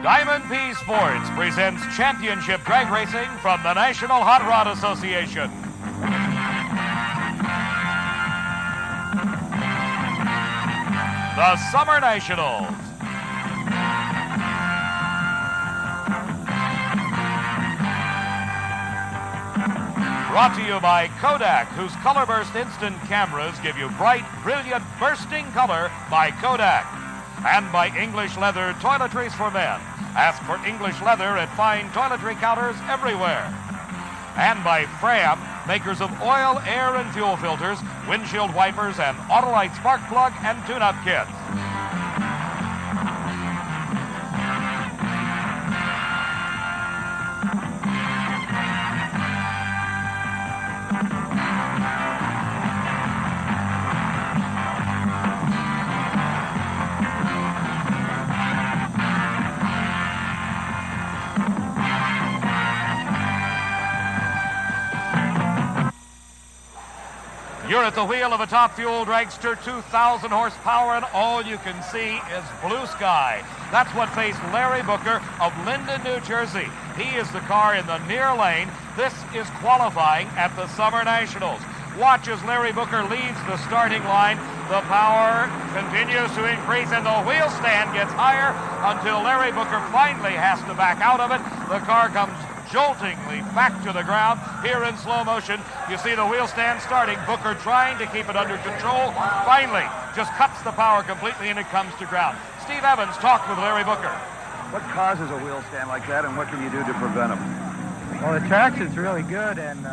Diamond P Sports presents championship drag racing from the National Hot Rod Association. The Summernationals. Brought to you by Kodak, whose color burst instant cameras give you bright, brilliant, bursting color by Kodak. And by English Leather Toiletries for Men. Ask for English Leather at fine toiletry counters everywhere. And by Fram, makers of oil, air, and fuel filters, windshield wipers, and Autolite spark plug and tune-up kits. You're at the wheel of a Top Fuel dragster, 2,000 horsepower, and all you can see is blue sky. That's what faced Larry Booker of Glidden, New Jersey. He is the car in the near lane. This is qualifying at the Summer Nationals. Watch as Larry Booker leads the starting line. The power continues to increase, and the wheel stand gets higher until Larry Booker finally has to back out of it. The car comes joltingly back to the ground. Here in slow motion, you see the wheel stand starting. Booker trying to keep it under control. Finally, just cuts the power completely, and it comes to ground. Steve Evans talked with Larry Booker. What causes a wheel stand like that, and what can you do to prevent them? Well, the traction's really good, and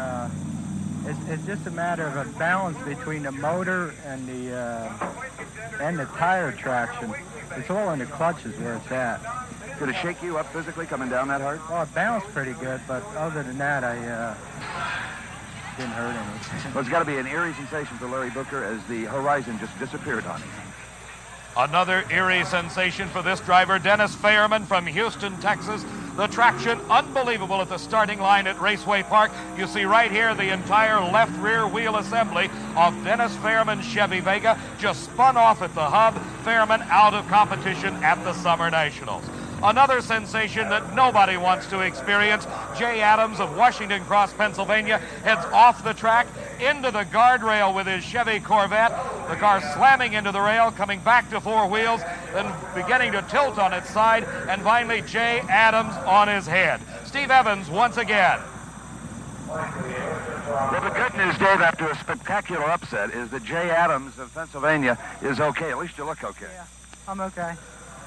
it's just a matter of a balance between the motor and the tire traction. It's all in the clutches where it's at. Did it shake you up physically coming down that hard? Well, it bounced pretty good, but other than that, I didn't hurt any. Well, it's got to be an eerie sensation for Larry Booker as the horizon just disappeared on him. Another eerie sensation for this driver, Dennis Fairman from Houston, Texas. The traction unbelievable at the starting line at Raceway Park. You see right here the entire left rear wheel assembly of Dennis Fairman's Chevy Vega just spun off at the hub. Fairman out of competition at the Summer Nationals. Another sensation that nobody wants to experience. Jay Adams of Washington Cross, Pennsylvania, heads off the track into the guardrail with his Chevy Corvette. The car slamming into the rail, coming back to four wheels, then beginning to tilt on its side, and finally Jay Adams on his head. Steve Evans once again. Well, the good news, Dave, after a spectacular upset, is that Jay Adams of Pennsylvania is okay. At least you look okay. Yeah, I'm okay.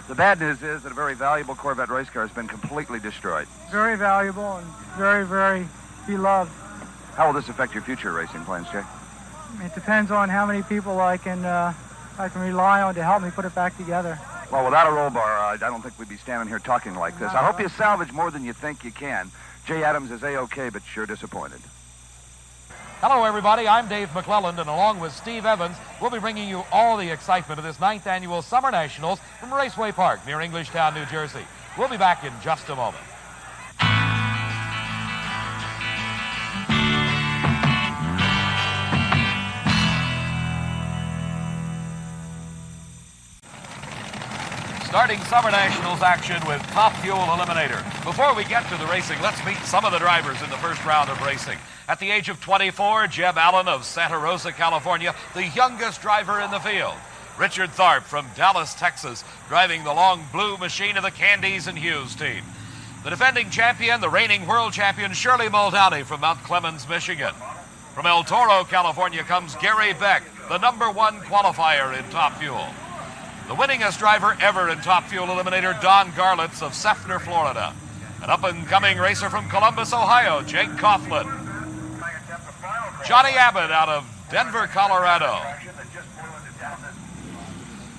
The bad news is that a very valuable Corvette race car has been completely destroyed. Very valuable and very, very beloved. How will this affect your future racing plans, Jay? It depends on how many people I can rely on to help me put it back together. Well, without a roll bar, I don't think we'd be standing here talking like this. I hope you salvage more than you think you can. Jay Adams is A-OK, but sure disappointed. Hello, everybody. I'm Dave McClelland, and along with Steve Evans, we'll be bringing you all the excitement of this 9th annual Summer Nationals from Raceway Park near Englishtown, New Jersey. We'll be back in just a moment. Starting Summer Nationals action with Top Fuel Eliminator. Before we get to the racing, let's meet some of the drivers in the first round of racing. At the age of 24, Jeb Allen of Santa Rosa, California, the youngest driver in the field. Richard Tharp from Dallas, Texas, driving the long blue machine of the Candies and Hughes team. The defending champion, the reigning world champion, Shirley Muldowney from Mount Clemens, Michigan. From El Toro, California, comes Gary Beck, the #1 qualifier in Top Fuel. The winningest driver ever in Top Fuel Eliminator, Don Garlitz of Seffner, Florida. An up-and-coming racer from Columbus, Ohio, Jake Coughlin. Johnny Abbott out of Denver, Colorado.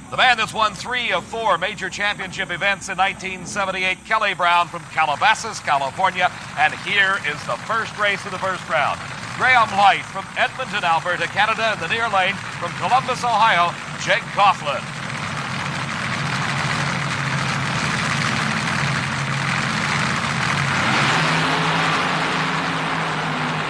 The man that's won 3 of 4 major championship events in 1978, Kelly Brown from Calabasas, California. And here is the first race of the first round. Graham Light from Edmonton, Alberta, Canada, in the near lane. From Columbus, Ohio, Jake Coughlin.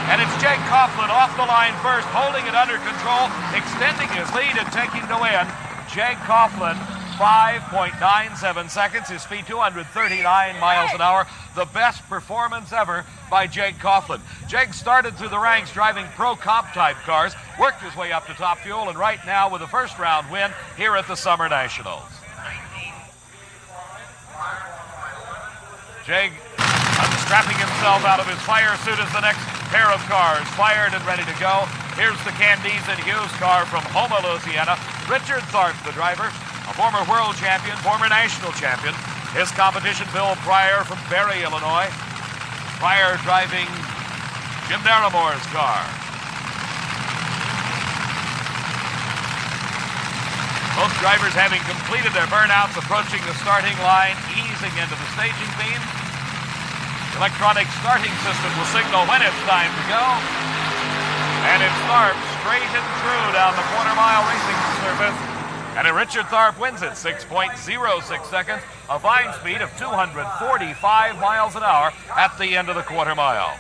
And it's Jake Coughlin off the line first, holding it under control, extending his lead and taking the win. Jake Coughlin 5.97 seconds. His speed 239 miles an hour. The best performance ever by Jake Coughlin. Jake started through the ranks driving Pro Comp type cars, worked his way up to Top Fuel, and right now with a first round win here at the Summer Nationals. Jake unstrapping himself out of his fire suit as the next pair of cars fired and ready to go. Here's the Candice and Hughes car from Houma, Louisiana. Richard Tharp, the driver, a former world champion, former national champion. His competition, Bill Pryor from Barrie, Illinois. Pryor driving Jim Darramore's car. Both drivers having completed their burnouts, approaching the starting line, easing into the staging beam. The electronic starting system will signal when it's time to go. And it's Tharp straight and true down the quarter-mile racing surface. And Richard Tharp wins it, 6.06 seconds, a fine speed of 245 miles an hour at the end of the quarter mile.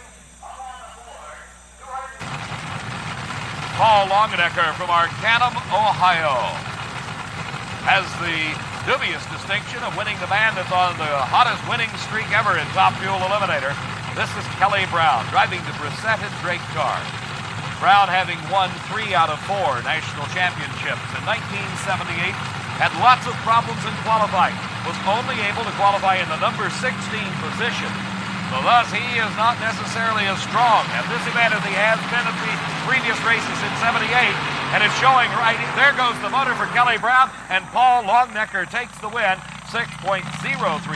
Paul Longenecker from Arcanum, Ohio, has the dubious distinction of winning the man that's on the hottest winning streak ever in Top Fuel Eliminator. This is Kelly Brown, driving the Brissett and Drake car. Brown, having won 3 out of 4 national championships in 1978, had lots of problems in qualifying, was only able to qualify in the number 16 position. So thus, he is not necessarily as strong at this event as he has been at the previous races in 78, and it's showing right. There goes the motor for Kelly Brown, and Paul Longenecker takes the win, 6.03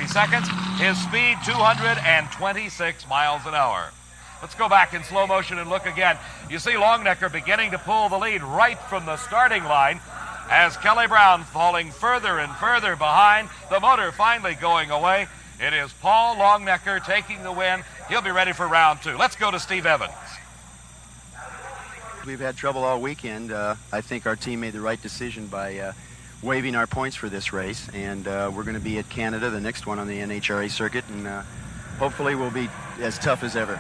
seconds. His speed, 226 miles an hour. Let's go back in slow motion and look again. You see Longenecker beginning to pull the lead right from the starting line as Kelly Brown falling further and further behind, the motor finally going away. It is Paul Longenecker taking the win. He'll be ready for round 2. Let's go to Steve Evans. We've had trouble all weekend. I think our team made the right decision by waiving our points for this race, and we're going to be at Canada, the next one on the NHRA circuit, and hopefully we'll be as tough as ever.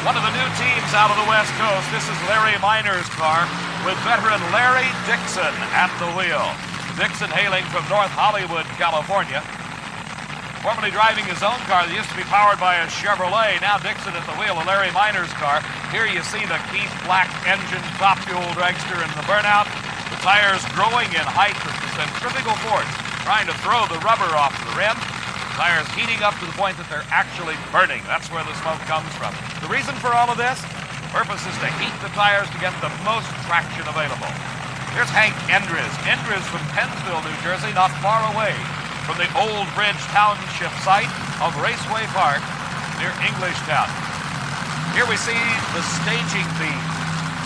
One of the new teams out of the West Coast. This is Larry Miner's car with veteran Larry Dixon at the wheel. Dixon hailing from North Hollywood, California. Formerly driving his own car that used to be powered by a Chevrolet. Now Dixon at the wheel of Larry Miner's car. Here you see the Keith Black engine Top Fuel dragster in the burnout. The tires growing in height with the centrifugal force, trying to throw the rubber off the rim. Tires heating up to the point that they're actually burning. That's where the smoke comes from. The reason for all of this? Purpose is to heat the tires to get the most traction available. Here's Hank Endres. Endres from Pennsville, New Jersey, not far away from the Old Bridge Township site of Raceway Park near Englishtown. Here we see the staging beam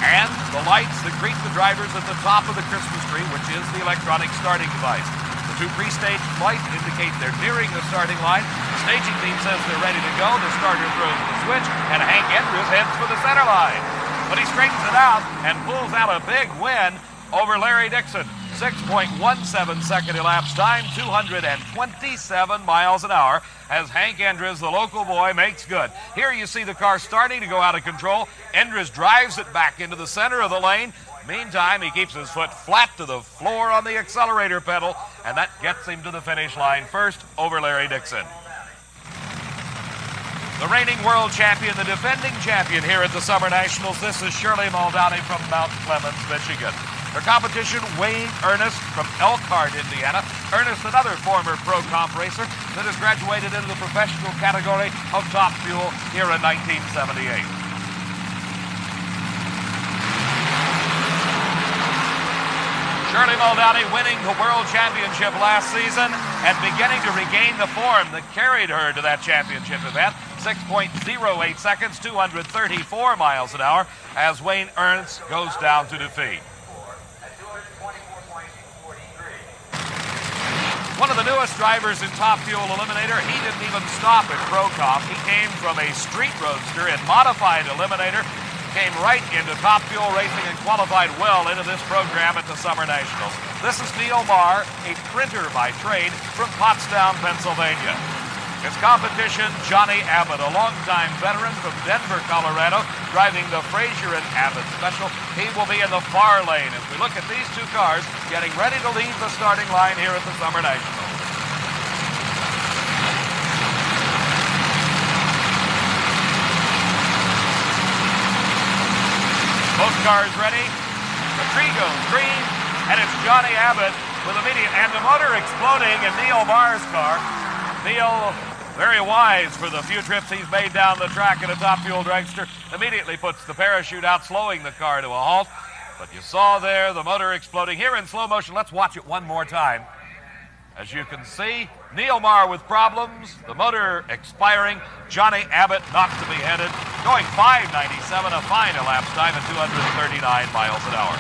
and the lights that greet the drivers at the top of the Christmas tree, which is the electronic starting device. The 2 pre-staged lights indicate they're nearing the starting line. The staging team says they're ready to go. The starter throws the switch, and Hank Endres heads for the center line. But he straightens it out and pulls out a big win over Larry Dixon. 6.17 second elapsed time, 227 miles an hour, as Hank Endres, the local boy, makes good. Here you see the car starting to go out of control. Endres drives it back into the center of the lane. Meantime, he keeps his foot flat to the floor on the accelerator pedal, and that gets him to the finish line first over Larry Dixon. The reigning world champion, the defending champion here at the Summer Nationals. This is Shirley Muldowney from Mount Clemens, Michigan. Her competition, Wayne Ernest from Elkhart, Indiana. Ernest, another former Pro Comp racer that has graduated into the professional category of Top Fuel here in 1978. Shirley Muldowney winning the World Championship last season and beginning to regain the form that carried her to that championship event. 6.08 seconds, 234 miles an hour, as Wayne Ernst goes down to defeat. One of the newest drivers in Top Fuel Eliminator, he didn't even stop at Pro Comp. He came from a street roadster in modified Eliminator, came right into Top Fuel racing and qualified well into this program at the Summer Nationals. This is Neil Marr, a printer by trade from Pottstown, Pennsylvania. His competition, Johnny Abbott, a longtime veteran from Denver, Colorado, driving the Frazier and Abbott Special. He will be in the far lane as we look at these two cars getting ready to leave the starting line here at the Summer Nationals. Both cars ready. The tree goes green, and it's Johnny Abbott with immediate, and the motor exploding in Neil Marr's car. Neil, very wise for the few trips he's made down the track in a top fuel dragster, immediately puts the parachute out, slowing the car to a halt. But you saw there the motor exploding. Here in slow motion, let's watch it one more time. As you can see, Neil Marr with problems, the motor expiring, Johnny Abbott not to be headed, going 5.97, a fine elapsed time at 239 miles an hour.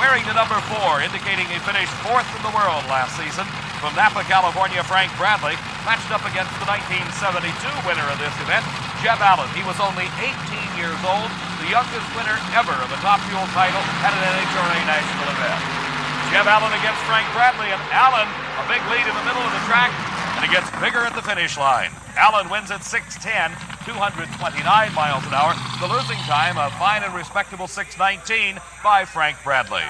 Wearing the number 4, indicating he finished 4th in the world last season. From Napa, California, Frank Bradley matched up against the 1972 winner of this event, Jeb Allen. He was only 18 years old, the youngest winner ever of a top fuel title at an NHRA national event. Jeb Allen against Frank Bradley, and Allen a big lead in the middle of the track, and it gets bigger at the finish line. Allen wins at 6:10, 229 miles an hour. The losing time, a fine and respectable 6:19 by Frank Bradley.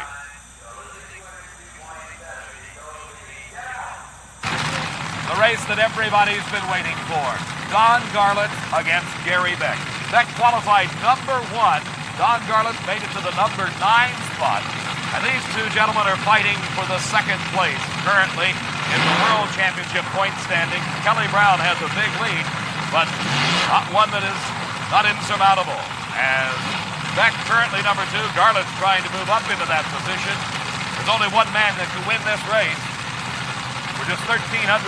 The race that everybody's been waiting for. Don Garlits against Gary Beck. Beck qualified number 1. Don Garlits made it to the number 9 spot. And these two gentlemen are fighting for the second place. Currently in the World Championship point standing, Kelly Brown has a big lead, but not one that is not insurmountable. As Beck currently number 2, Garlits trying to move up into that position. There's only one man that can win this race. We're just 1,320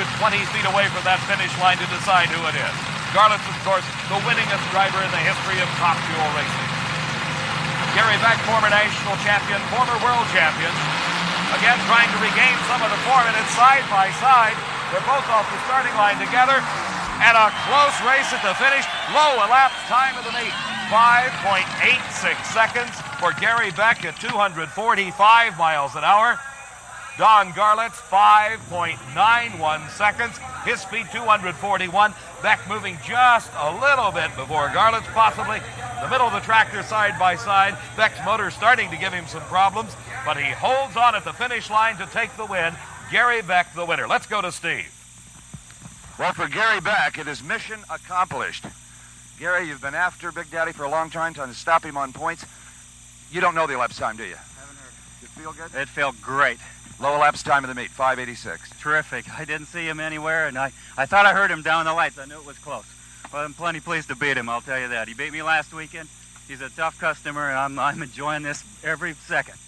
feet away from that finish line to decide who it is. Garlits, of course, the winningest driver in the history of top fuel racing. Gary Beck, former national champion, former world champion, again trying to regain some of the form, and it's side by side. They're both off the starting line together, and a close race at the finish. Low elapsed time of the meet, 5.86 seconds for Gary Beck at 245 miles an hour. Don Garlits, 5.91 seconds. His speed, 241. Beck moving just a little bit before Garlits, possibly the middle of the tractor side by side. Beck's motor starting to give him some problems, but he holds on at the finish line to take the win. Gary Beck, the winner. Let's go to Steve. Well, for Gary Beck, it is mission accomplished. Gary, you've been after Big Daddy for a long time, trying to stop him on points. You don't know the elapsed time, do you? Haven't heard. You feel good? It felt great. Low elapsed time of the meet, 5:86. Terrific. I didn't see him anywhere, and I thought I heard him down the lights. I knew it was close. Well, I'm plenty pleased to beat him, I'll tell you that. He beat me last weekend. He's a tough customer, and I'm enjoying this every second.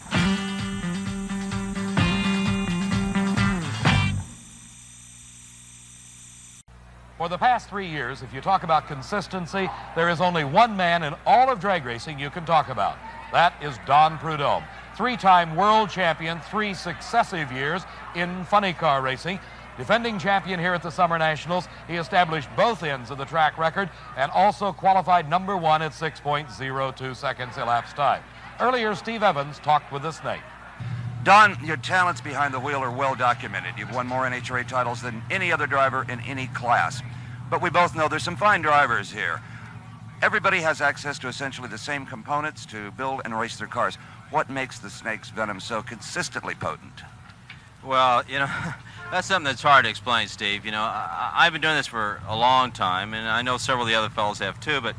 For the past 3 years, if you talk about consistency, there is only one man in all of drag racing you can talk about. That is Don Prudhomme. 3-time world champion, 3 successive years in funny car racing. Defending champion here at the Summer Nationals, he established both ends of the track record and also qualified number 1 at 6.02 seconds elapsed time. Earlier, Steve Evans talked with the Snake. Don, your talents behind the wheel are well documented. You've won more NHRA titles than any other driver in any class. But we both know there's some fine drivers here. Everybody has access to essentially the same components to build and race their cars. What makes the Snake's venom so consistently potent? Well, you know, that's something that's hard to explain, Steve. You know, I've been doing this for a long time, and I know several of the other fellows have too, but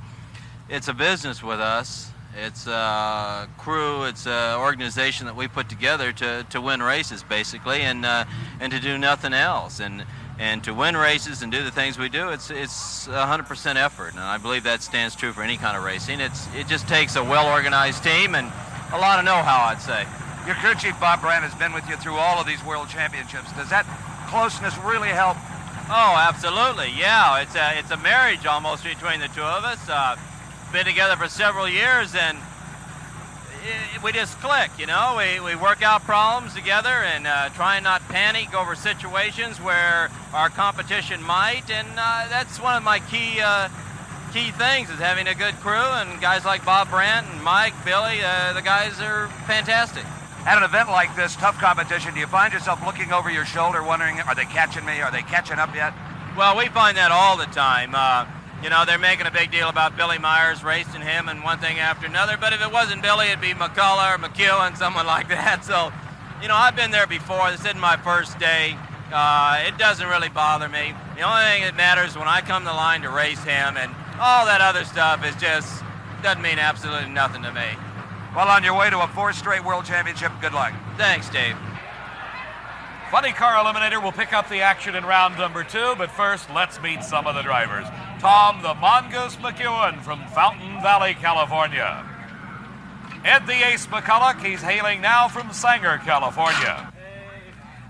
it's a business with us. It's a crew, it's an organization that we put together to win races, basically, and to do nothing else. And to win races and do the things we do, it's 100% effort, and I believe that stands true for any kind of racing. It just takes a well-organized team and a lot of know-how, I'd say. Your crew chief, Bob Brandt, has been with you through all of these world championships. Does that closeness really help? Oh, absolutely, yeah. It's a marriage almost between the two of us. Been together for several years, and we just click, you know. We work out problems together and try and not panic over situations where our competition might, and that's one of my key things, is having a good crew, and guys like Bob Brandt and Mike, Billy, the guys are fantastic. At an event like this, tough competition, do you find yourself looking over your shoulder wondering, are they catching me? Are they catching up yet? Well, we find that all the time. You know, they're making a big deal about Billy Myers, racing him and one thing after another, but if it wasn't Billy, it'd be McCullough or McEwen, someone like that. So, you know, I've been there before. This isn't my first day. It doesn't really bother me. The only thing that matters is when I come to the line to race him, and all that other stuff is just, doesn't mean absolutely nothing to me. Well, on your way to a 4th straight World Championship, good luck. Thanks, Dave. Funny Car Eliminator will pick up the action in round number 2, but first, let's meet some of the drivers. Tom the Mongoose McEwen from Fountain Valley, California. Ed the Ace McCullough, he's hailing now from Sanger, California.